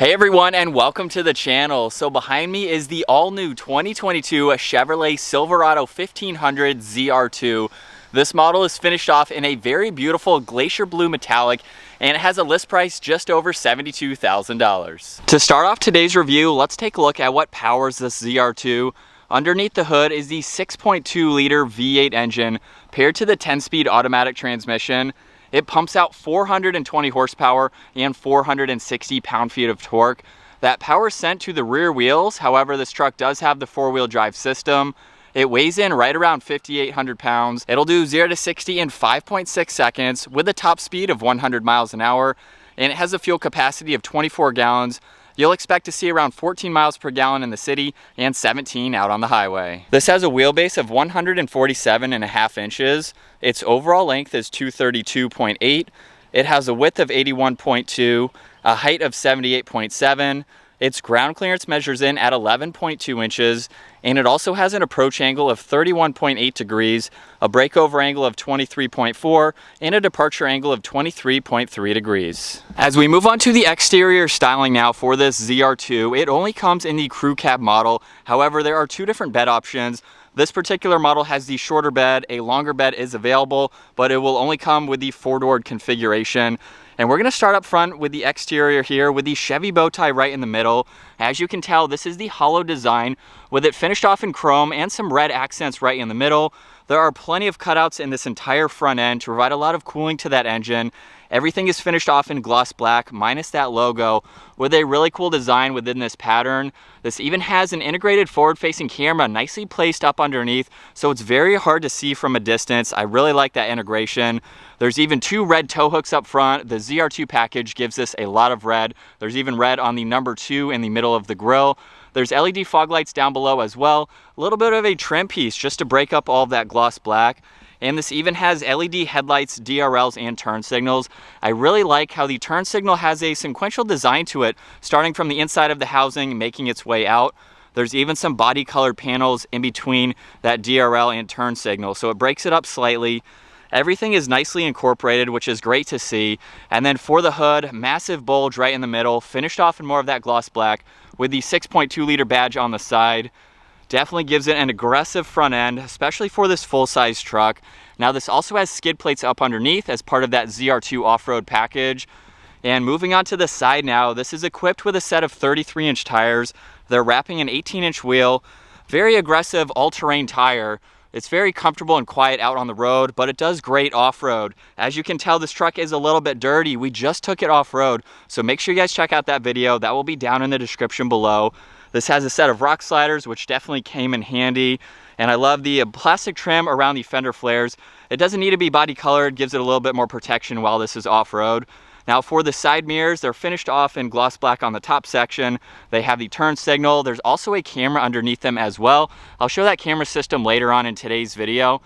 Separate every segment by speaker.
Speaker 1: Hey everyone, and welcome to the channel. So behind me is the all-new 2022 Chevrolet Silverado 1500 ZR2. This model is finished off in a very beautiful glacier blue metallic, and it has a list price just over $72,000. To start off today's review, let's take a look at what powers this ZR2. Underneath the hood is the 6.2 liter V8 engine paired to the 10-speed automatic transmission. It pumps out 420 horsepower and 460 pound-feet of torque. That power is sent to the rear wheels. However, this truck does have the four-wheel drive system. It weighs in right around 5,800 pounds. It'll do 0 to 60 in 5.6 seconds with a top speed of 100 miles an hour. And it has a fuel capacity of 24 gallons. You'll expect to see around 14 miles per gallon in the city and 17 out on the highway. This has a wheelbase of 147.5 inches. Its overall length is 232.8. It has a width of 81.2, a height of 78.7. Its ground clearance measures in at 11.2 inches, and it also has an approach angle of 31.8 degrees, a breakover angle of 23.4, and a departure angle of 23.3 degrees. As we move on to the exterior styling now for this ZR2, it only comes in the crew cab model. However, there are two different bed options. This particular model has the shorter bed. A longer bed is available, but it will only come with the four-door configuration. And we're gonna start up front with the exterior here with the Chevy bow tie right in the middle. As you can tell, this is the hollow design with it finished off in chrome and some red accents right in the middle. There are plenty of cutouts in this entire front end to provide a lot of cooling to that engine. Everything is finished off in gloss black, minus that logo, with a really cool design within this pattern. This even has an integrated forward-facing camera nicely placed up underneath, so it's very hard to see from a distance. I really like that integration. There's even two red tow hooks up front. The ZR2 package gives this a lot of red. There's even red on the number 2 in the middle of the grille. There's LED fog lights down below as well. A little bit of a trim piece just to break up all of that gloss black. And this even has LED headlights, DRLs, and turn signals. I really like how the turn signal has a sequential design to it, starting from the inside of the housing, making its way out. There's even some body colored panels in between that DRL and turn signal, so it breaks it up slightly. Everything is nicely incorporated, which is great to see. And then for the hood, massive bulge right in the middle, finished off in more of that gloss black with the 6.2 liter badge on the side. Definitely gives it an aggressive front end, especially for this full-size truck. Now this also has skid plates up underneath as part of that ZR2 off-road package. And moving on to the side now, this is equipped with a set of 33-inch tires. They're wrapping an 18-inch wheel, very aggressive all-terrain tire. It's very comfortable and quiet out on the road, but it does great off-road. As you can tell, this truck is a little bit dirty. We just took it off-road, so make sure you guys check out that video. That will be down in the description below. This has a set of rock sliders, which definitely came in handy. And I love the plastic trim around the fender flares. It doesn't need to be body colored, gives it a little bit more protection while this is off-road. Now for the side mirrors, they're finished off in gloss black on the top section. They have the turn signal. There's also a camera underneath them as well. I'll show that camera system later on in today's video.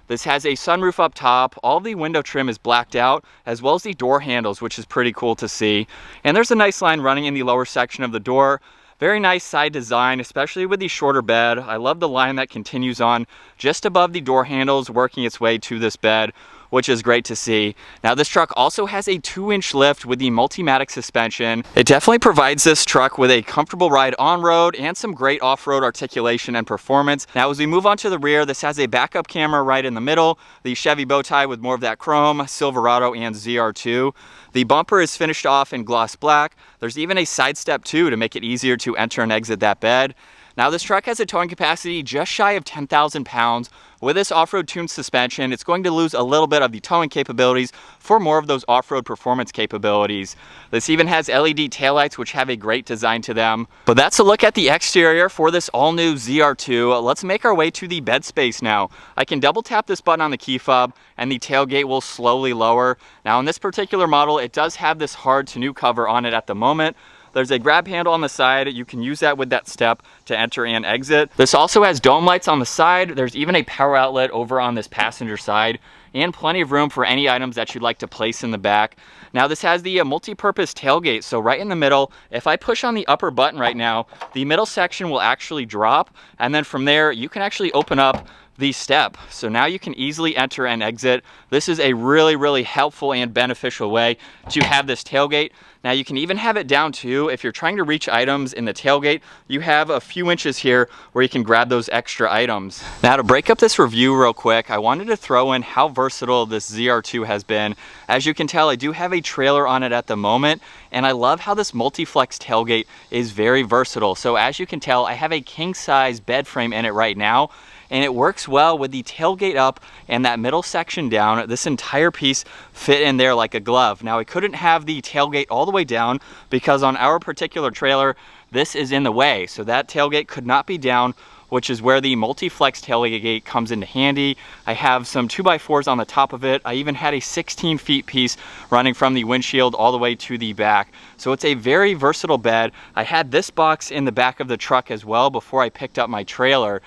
Speaker 1: This has a sunroof up top. All the window trim is blacked out, as well as the door handles, which is pretty cool to see. And there's a nice line running in the lower section of the door. Very nice side design, especially with the shorter bed. I love the line that continues on just above the door handles, working its way to this bed, which is great to see. Now this truck also has a 2-inch lift with the Multimatic suspension. It definitely provides this truck with a comfortable ride on road and some great off-road articulation and performance. Now as we move on to the rear, this has a backup camera right in the middle, the Chevy bow tie with more of that chrome, Silverado and ZR2. The bumper is finished off in gloss black. There's even a side step too to make it easier to enter and exit that bed. Now this truck has a towing capacity just shy of 10,000 pounds. With this off-road tuned suspension, it's going to lose a little bit of the towing capabilities for more of those off-road performance capabilities. This even has LED taillights, which have a great design to them. But that's a look at the exterior for this all-new ZR2. Let's make our way to the bed space now. I can double tap this button on the key fob and the tailgate will slowly lower. Now in this particular model, it does have this hard to new cover on it at the moment. There's a grab handle on the side. You can use that with that step to enter and exit. This also has dome lights on the side. There's even a power outlet over on this passenger side and plenty of room for any items that you'd like to place in the back. Now this has the multi-purpose tailgate. So right in the middle, if I push on the upper button right now, the middle section will actually drop. And then from there, you can actually open up the step. So now you can easily enter and exit. This is a really helpful and beneficial way to have this tailgate. Now you can even have it down too. If you're trying to reach items in the tailgate, you have a few inches here where you can grab those extra items. Now to break up this review real quick, I wanted to throw in how versatile this ZR2 has been. As you can tell, I do have a trailer on it at the moment, and I love how this multiflex tailgate is very versatile. So as you can tell, I have a king size bed frame in it right now, and it works well with the tailgate up and that middle section down. This entire piece fit in there like a glove. Now I couldn't have the tailgate all the way down because on our particular trailer, this is in the way. So that tailgate could not be down, which is where the multiflex tailgate comes into handy. I have some 2x4s on the top of it. I even had a 16 feet piece running from the windshield all the way to the back. So it's a very versatile bed. I had this box in the back of the truck as well before I picked up my trailer.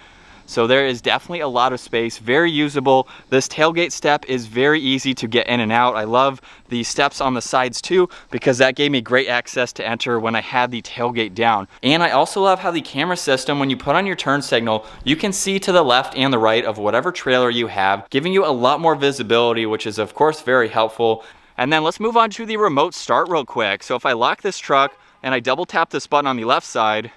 Speaker 1: So there is definitely a lot of space, very usable. This tailgate step is very easy to get in and out. I love the steps on the sides too, because that gave me great access to enter when I had the tailgate down. And I also love how the camera system, when you put on your turn signal, you can see to the left and the right of whatever trailer you have, giving you a lot more visibility, which is of course very helpful. And then let's move on to the remote start real quick. So if I lock this truck and I double tap this button on the left side,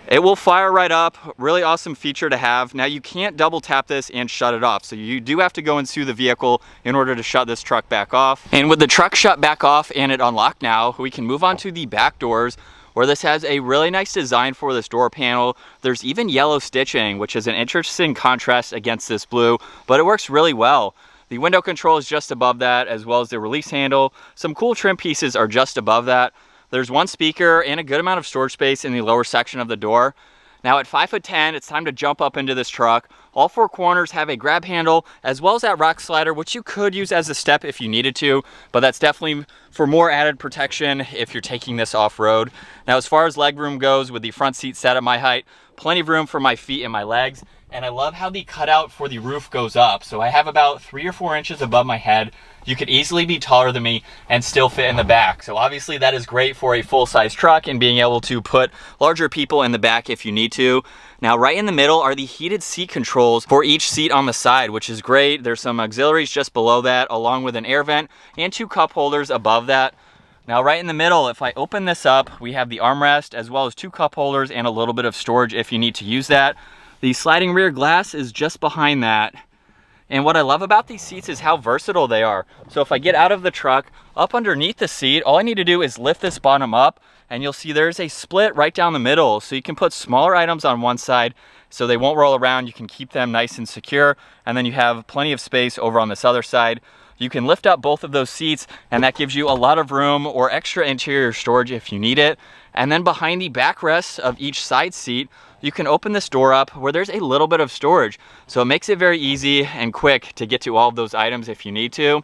Speaker 1: it will fire right up. Really awesome feature to have. Now you can't double tap this and shut it off. So you do have to go into the vehicle in order to shut this truck back off. And with the truck shut back off and it unlocked now, we can move on to the back doors, where this has a really nice design for this door panel. There's even yellow stitching, which is an interesting contrast against this blue, but it works really well. The window control is just above that, as well as the release handle. Some cool trim pieces are just above that. There's one speaker and a good amount of storage space in the lower section of the door. Now at 5'10", it's time to jump up into this truck. All four corners have a grab handle, as well as that rock slider, which you could use as a step if you needed to, but that's definitely for more added protection if you're taking this off-road. Now as far as leg room goes, with the front seat set at my height, plenty of room for my feet and my legs. And I love how the cutout for the roof goes up. So I have about 3 or 4 inches above my head. You could easily be taller than me and still fit in the back. So obviously that is great for a full-size truck and being able to put larger people in the back if you need to. Now right in the middle are the heated seat controls for each seat on the side, which is great. There's some auxiliaries just below that, along with an air vent and 2 cup holders above that. Now right in the middle, if I open this up, we have the armrest as well as 2 cup holders and a little bit of storage if you need to use that. The sliding rear glass is just behind that. And what I love about these seats is how versatile they are. So if I get out of the truck, up underneath the seat, all I need to do is lift this bottom up, and you'll see there's a split right down the middle. So you can put smaller items on one side so they won't roll around. You can keep them nice and secure. And then you have plenty of space over on this other side. You can lift up both of those seats, and that gives you a lot of room or extra interior storage if you need it. And then behind the backrests of each side seat, you can open this door up where there's a little bit of storage. So it makes it very easy and quick to get to all of those items if you need to.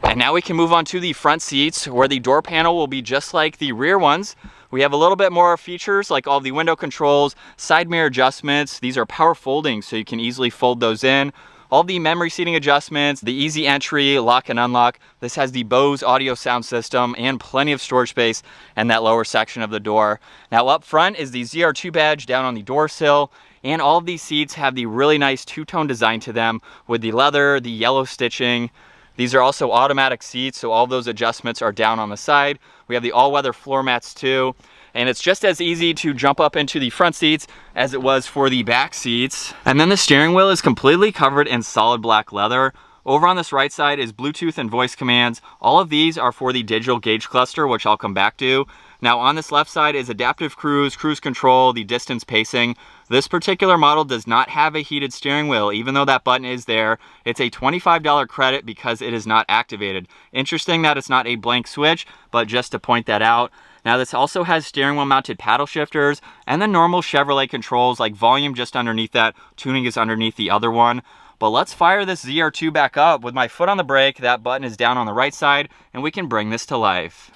Speaker 1: And now we can move on to the front seats, where the door panel will be just like the rear ones. We have a little bit more features like all the window controls, side mirror adjustments. These are power folding, so you can easily fold those in. All the memory seating adjustments, the easy entry, lock and unlock. This has the Bose audio sound system and plenty of storage space in that lower section of the door. Now up front is the ZR2 badge down on the door sill, and all of these seats have the really nice two-tone design to them with the leather, the yellow stitching. These are also automatic seats, so all those adjustments are down on the side. We have the all-weather floor mats too. And it's just as easy to jump up into the front seats as it was for the back seats. And then the steering wheel is completely covered in solid black leather. Over on this right side is Bluetooth and voice commands. All of these are for the digital gauge cluster, which I'll come back to. Now on this left side is adaptive cruise, cruise control, the distance pacing. This particular model does not have a heated steering wheel, even though that button is there. It's a $25 credit because it is not activated. Interesting that it's not a blank switch, but just to point that out. Now this also has steering wheel mounted paddle shifters and the normal Chevrolet controls like volume just underneath that, tuning is underneath the other one. But let's fire this ZR2 back up. With my foot on the brake, that button is down on the right side, and we can bring this to life.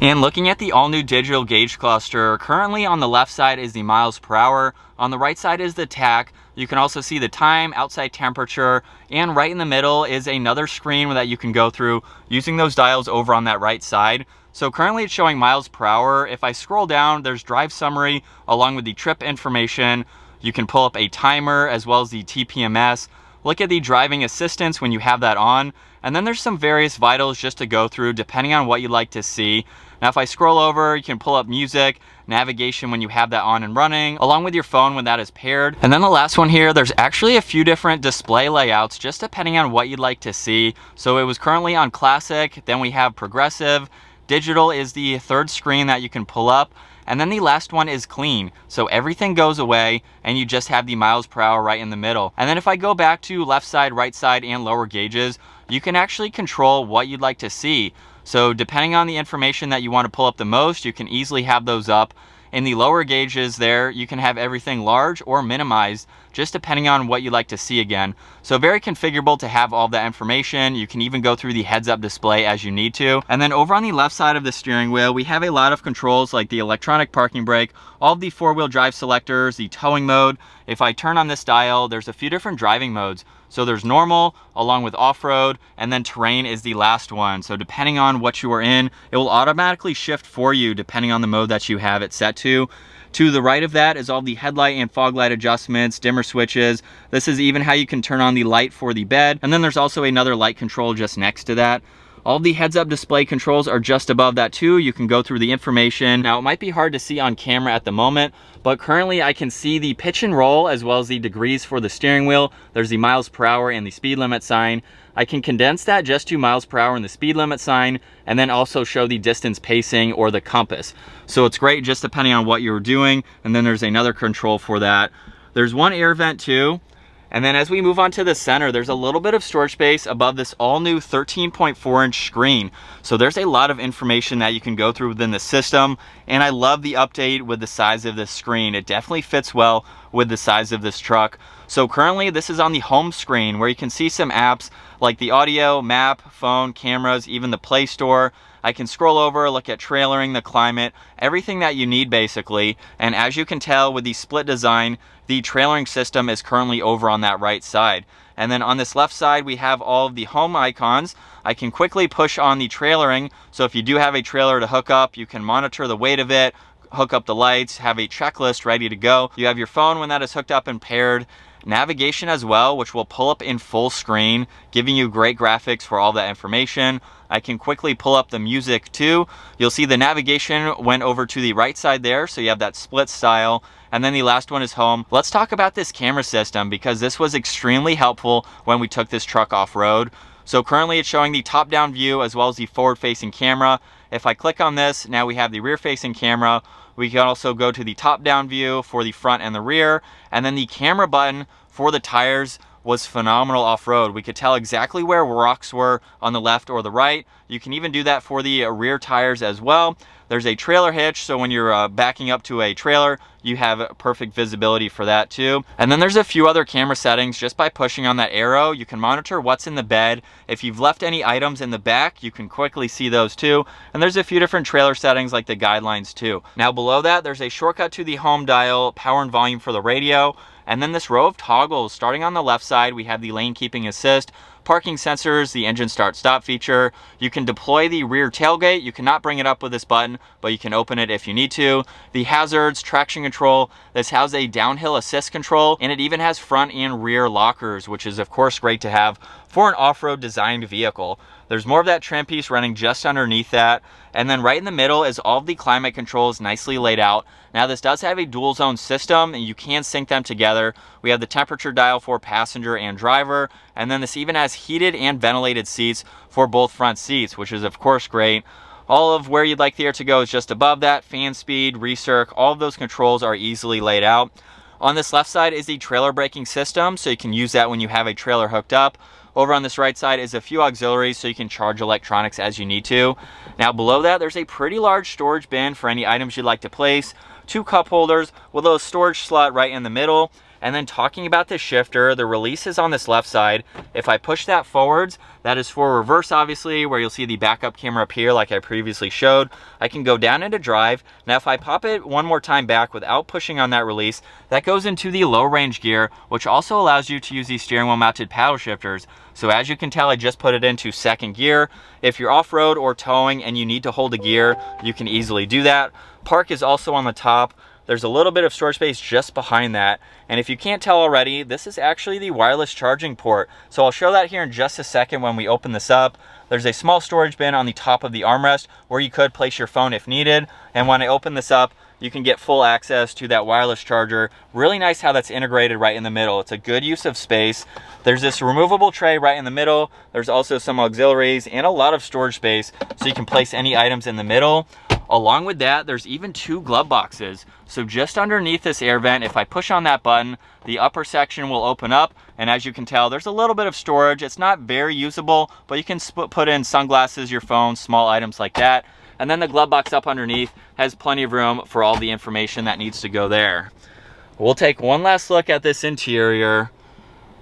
Speaker 1: And looking at the all-new digital gauge cluster, currently on the left side is the miles per hour, on the right side is the tach. You can also see the time, outside temperature, and right in the middle is another screen that you can go through using those dials over on that right side. So currently it's showing miles per hour. If I scroll down, there's drive summary along with the trip information. You can pull up a timer as well as the TPMS. Look at the driving assistance when you have that on. And then there's some various vitals just to go through depending on what you'd like to see. Now if I scroll over, you can pull up music, navigation when you have that on and running, along with your phone when that is paired. And then the last one here, there's actually a few different display layouts just depending on what you'd like to see. So it was currently on classic, then we have progressive. Digital is the third screen that you can pull up. And then the last one is clean. So everything goes away and you just have the miles per hour right in the middle. And then if I go back to left side, right side, and lower gauges, you can actually control what you'd like to see. So depending on the information that you want to pull up the most, you can easily have those up. In the lower gauges there, you can have everything large or minimized, just depending on what you like to see again. So very configurable to have all that information. You can even go through the heads-up display as you need to. And then over on the left side of the steering wheel, we have a lot of controls like the electronic parking brake, all of the four-wheel drive selectors, the towing mode. If I turn on this dial, there's a few different driving modes. So there's normal, along with off-road, and then terrain is the last one. So depending on what you are in, it will automatically shift for you depending on the mode that you have it set to. To the right of that is all the headlight and fog light adjustments, dimmer switches. This is even how you can turn on the light for the bed. And then there's also another light control just next to that. All the heads-up display controls are just above that too. You can go through the information. Now it might be hard to see on camera at the moment, but currently I can see the pitch and roll as well as the degrees for the steering wheel. There's the miles per hour and the speed limit sign. I can condense that just to miles per hour and the speed limit sign, and then also show the distance pacing or the compass. So it's great just depending on what you're doing. And then there's another control for that. There's one air vent too. And then as we move on to the center, there's a little bit of storage space above this all new 13.4 inch screen. So there's a lot of information that you can go through within the system. And I love the update with the size of this screen. It definitely fits well with the size of this truck. So currently this is on the home screen where you can see some apps like the audio, map, phone, cameras, even the Play Store. I can scroll over, look at trailering, the climate, everything that you need basically. And as you can tell with the split design, the trailering system is currently over on that right side. And then on this left side, we have all of the home icons. I can quickly push on the trailering. So if you do have a trailer to hook up, you can monitor the weight of it, hook up the lights, have a checklist ready to go. You have your phone when that is hooked up and paired. Navigation as well, which will pull up in full screen, giving you great graphics for all that information. I can quickly pull up the music too. You'll see the navigation went over to the right side there, so you have that split style. And then the last one is home. Let's talk about this camera system because this was extremely helpful when we took this truck off-road. So currently it's showing the top-down view as well as the forward-facing camera. If I click on this, now we have the rear-facing camera. We can also go to the top-down view for the front and the rear. And then the camera button for the tires was phenomenal off-road. We could tell exactly where rocks were on the left or the right. You can even do that for the rear tires as well. There's a trailer hitch, so when you're backing up to a trailer, you have perfect visibility for that too. And then there's a few other camera settings. Just by pushing on that arrow, you can monitor what's in the bed. If you've left any items in the back, you can quickly see those too. And there's a few different trailer settings like the guidelines too. Now below that, there's a shortcut to the home dial, power and volume for the radio. And then this row of toggles, starting on the left side, we have the lane keeping assist, parking sensors, the engine start stop feature. You can deploy the rear tailgate. You cannot bring it up with this button, but you can open it if you need to. The hazards, traction control. This has a downhill assist control, and it even has front and rear lockers, which is of course great to have for an off-road designed vehicle. There's more of that trim piece running just underneath that. And then right in the middle is all of the climate controls nicely laid out. Now this does have a dual zone system and you can sync them together. We have the temperature dial for passenger and driver. And then this even has heated and ventilated seats for both front seats, which is of course great. All of where you'd like the air to go is just above that. Fan speed, recirc, all of those controls are easily laid out. On this left side is the trailer braking system, so you can use that when you have a trailer hooked up. Over on this right side is a few auxiliaries so you can charge electronics as you need to. Now below that, there's a pretty large storage bin for any items you'd like to place. 2 cup holders with a storage slot right in the middle. And then talking about the shifter, the release is on this left side. If I push that forwards, that is for reverse, obviously, where you'll see the backup camera up here like I previously showed. I can go down into drive. Now if I pop it one more time back without pushing on that release, that goes into the low range gear, which also allows you to use these steering wheel mounted paddle shifters. So as you can tell, I just put it into second gear. If you're off-road or towing and you need to hold a gear, you can easily do that. Park is also on the top. There's a little bit of storage space just behind that. And if you can't tell already, this is actually the wireless charging port. So I'll show that here in just a second when we open this up. There's a small storage bin on the top of the armrest where you could place your phone if needed. And when I open this up, you can get full access to that wireless charger. Really nice how that's integrated right in the middle. It's a good use of space. There's this removable tray right in the middle. There's also some auxiliaries and a lot of storage space so you can place any items in the middle. Along with that, there's even 2 glove boxes. So just underneath this air vent, if I push on that button, the upper section will open up. And as you can tell, there's a little bit of storage. It's not very usable, but you can put in sunglasses, your phone, small items like that. And then the glove box up underneath has plenty of room for all the information that needs to go there. We'll take one last look at this interior.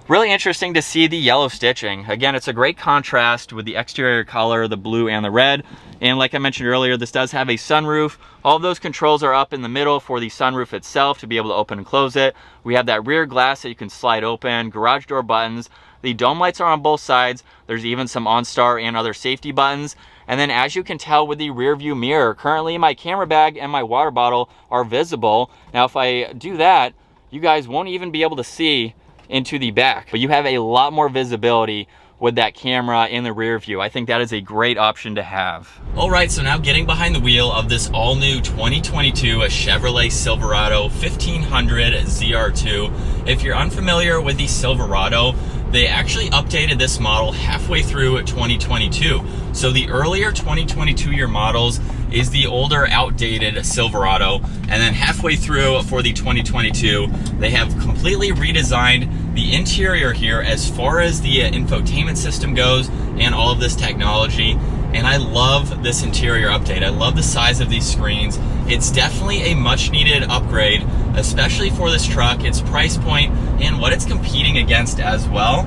Speaker 1: Really interesting to see the yellow stitching. Again, it's a great contrast with the exterior color, the blue and the red. And like I mentioned earlier, this does have a sunroof. All of those controls are up in the middle for the sunroof itself to be able to open and close it. We have that rear glass that you can slide open, garage door buttons. The dome lights are on both sides. There's even some OnStar and other safety buttons. And then as you can tell with the rear view mirror, currently my camera bag and my water bottle are visible. Now if I do that, you guys won't even be able to see into the back, but you have a lot more visibility with that camera in the rear view. I think that is a great option to have. All right, so now getting behind the wheel of this all new 2022 Chevrolet Silverado 1500 ZR2. If you're unfamiliar with the Silverado, they actually updated this model halfway through 2022. So the earlier 2022 year models is the older, outdated Silverado, and then halfway through for the 2022, they have completely redesigned the interior here as far as the infotainment system goes and all of this technology. And I love this interior update. I love the size of these screens. It's definitely a much needed upgrade, especially for this truck, its price point, and what it's competing against as well.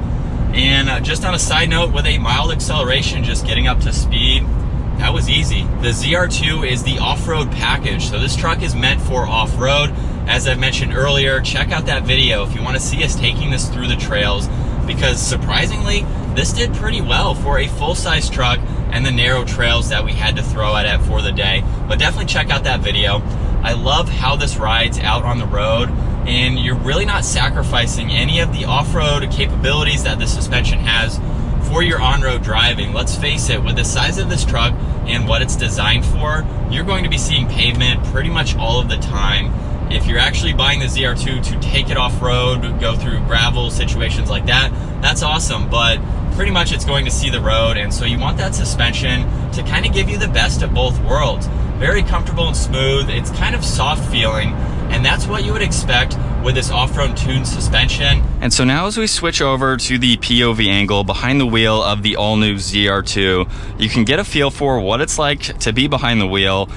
Speaker 1: And just on a side note, with a mild acceleration, just getting up to speed, that was easy. The ZR2 is the off-road package. So this truck is meant for off-road. As I mentioned earlier, check out that video if you want to see us taking this through the trails, because surprisingly, this did pretty well for a full-size truck and the narrow trails that we had to throw at it for the day. But definitely check out that video. I love how this rides out on the road, and you're really not sacrificing any of the off-road capabilities that the suspension has for your on-road driving. Let's face it, with the size of this truck and what it's designed for, you're going to be seeing pavement pretty much all of the time. If you're actually buying the ZR2 to take it off-road, go through gravel situations like that, that's awesome, but pretty much it's going to see the road, and so you want that suspension to kind of give you the best of both worlds. Very comfortable and smooth. It's kind of soft feeling, and that's what you would expect with this off-road tuned suspension. And so now as we switch over to the POV angle behind the wheel of the all-new ZR2, you can get a feel for what it's like to be behind the wheel.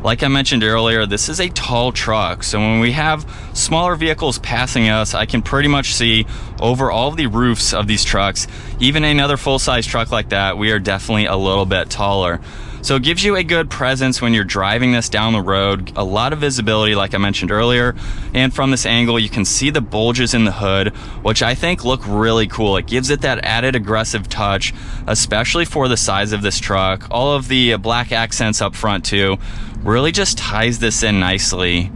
Speaker 1: Like I mentioned earlier, this is a tall truck, so when we have smaller vehicles passing us, I can pretty much see over all of the roofs of these trucks. Even another full-size truck like that, we are definitely a little bit taller. So it gives you a good presence when you're driving this down the road, a lot of visibility like I mentioned earlier, and from this angle you can see the bulges in the hood, which I think look really cool. It gives it that added aggressive touch, especially for the size of this truck. All of the black accents up front too really just ties this in nicely.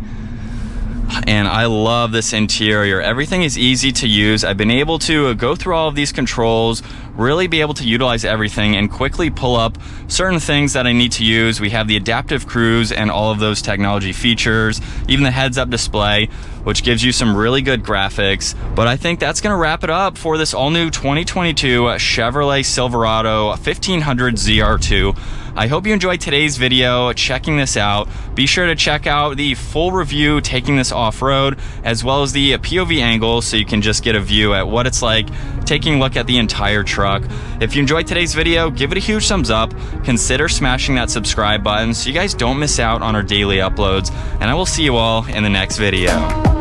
Speaker 1: And I love this interior. Everything is easy to use. I've been able to go through all of these controls, really be able to utilize everything and quickly pull up certain things that I need to use. We have the adaptive cruise and all of those technology features, even the heads-up display, which gives you some really good graphics. But I think that's gonna wrap it up for this all-new 2022 Chevrolet Silverado 1500 ZR2. I hope you enjoyed today's video, checking this out. Be sure to check out the full review taking this off-road, as well as the POV angle, so you can just get a view at what it's like taking a look at the entire truck. If you enjoyed today's video, give it a huge thumbs up. Consider smashing that subscribe button so you guys don't miss out on our daily uploads, and I will see you all in the next video.